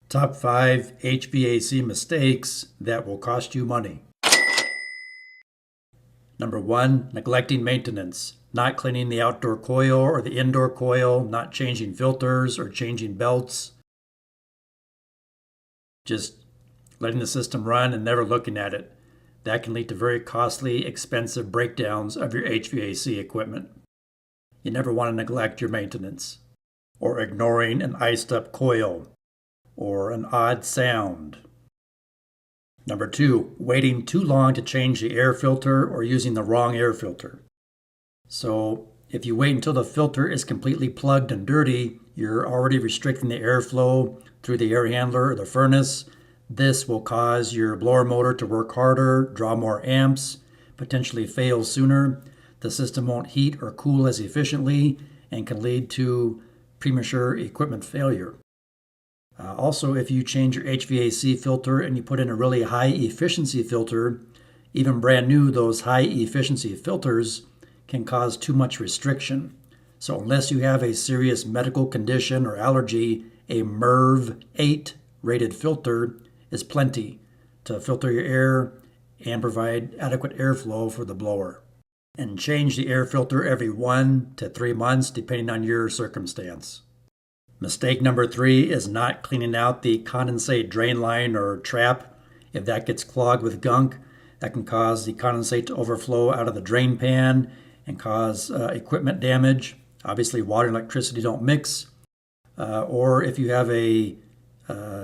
Top 5 HVAC mistakes that will cost you money. Number 1, neglecting maintenance. Not cleaning the outdoor coil or the indoor coil, not changing filters or changing belts. Just letting the system run and never looking at it. That can lead to very costly, expensive breakdowns of your HVAC equipment. You never want to neglect your maintenance. Or ignoring an iced up coil, or an odd sound. Number 2, waiting too long to change the air filter or using the wrong air filter. So if you wait until the filter is completely plugged and dirty, you're already restricting the airflow through the air handler or the furnace. This will cause your blower motor to work harder, draw more amps, potentially fail sooner. The system won't heat or cool as efficiently and can lead to premature equipment failure. Also, if you change your HVAC filter and you put in a really high efficiency filter, even brand new, those high efficiency filters can cause too much restriction. So unless you have a serious medical condition or allergy, a MERV 8 rated filter is plenty to filter your air and provide adequate airflow for the blower. And change the air filter every 1 to 3 months depending on your circumstance. Mistake number 3 is not cleaning out the condensate drain line or trap. If that gets clogged with gunk, that can cause the condensate to overflow out of the drain pan and cause equipment damage. Obviously, water and electricity don't mix. Or if you have a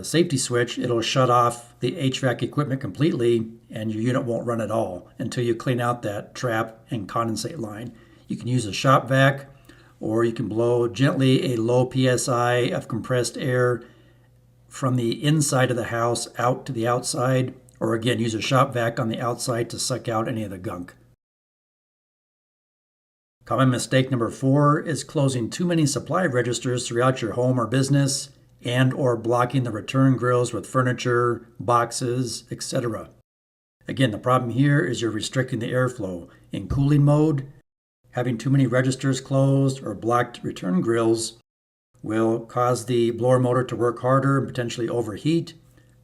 safety switch, it'll shut off the HVAC equipment completely and your unit won't run at all until you clean out that trap and condensate line. You can use a shop vac, or you can blow gently a low PSI of compressed air from the inside of the house out to the outside, or again, use a shop vac on the outside to suck out any of the gunk. Common mistake number 4 is closing too many supply registers throughout your home or business and or blocking the return grills with furniture, boxes, etc. Again, the problem here is you're restricting the airflow. In cooling mode, having too many registers closed or blocked return grills will cause the blower motor to work harder and potentially overheat,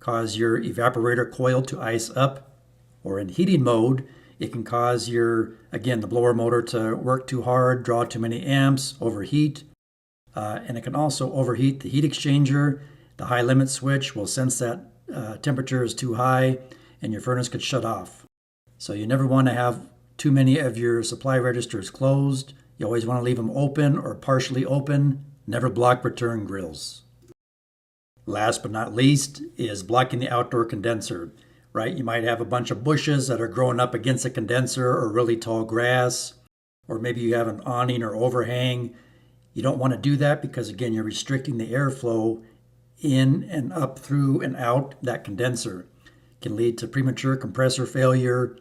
cause your evaporator coil to ice up, or in heating mode, it can cause the blower motor to work too hard, draw too many amps, overheat, and it can also overheat the heat exchanger. The high limit switch will sense that temperature is too high and your furnace could shut off. So you never want to have too many of your supply registers closed. You always want to leave them open or partially open. Never block return grills. Last but not least is blocking the outdoor condenser, right? You might have a bunch of bushes that are growing up against the condenser or really tall grass, or maybe you have an awning or overhang. You don't want to do that because, again, you're restricting the airflow in and up through and out that condenser. It can lead to premature compressor failure.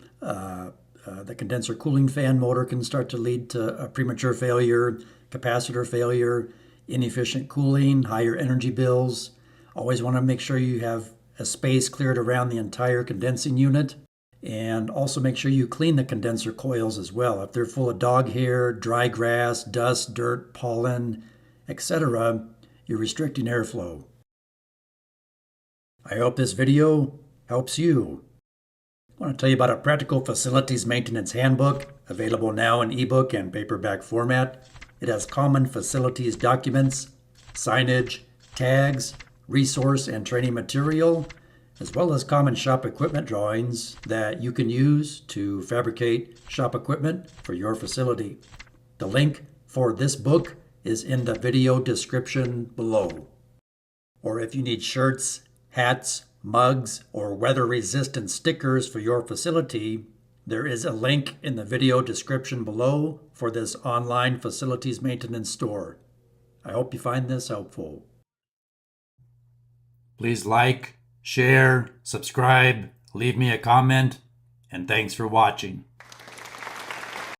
The condenser cooling fan motor can start to lead to a premature failure, capacitor failure, inefficient cooling, higher energy bills. Always want to make sure you have a space cleared around the entire condensing unit. And also make sure you clean the condenser coils as well. If they're full of dog hair, dry grass, dust, dirt, pollen, etc., you're restricting airflow. I hope this video helps you. I want to tell you about a practical facilities maintenance handbook, available now in ebook and paperback format. It has common facilities documents, signage, tags, resource and training material, as well as common shop equipment drawings that you can use to fabricate shop equipment for your facility. The link for this book is in the video description below. Or if you need shirts, hats, mugs, or weather-resistant stickers for your facility, there is a link in the video description below for this online facilities maintenance store. I hope you find this helpful. Please like, share, subscribe, leave me a comment, and thanks for watching.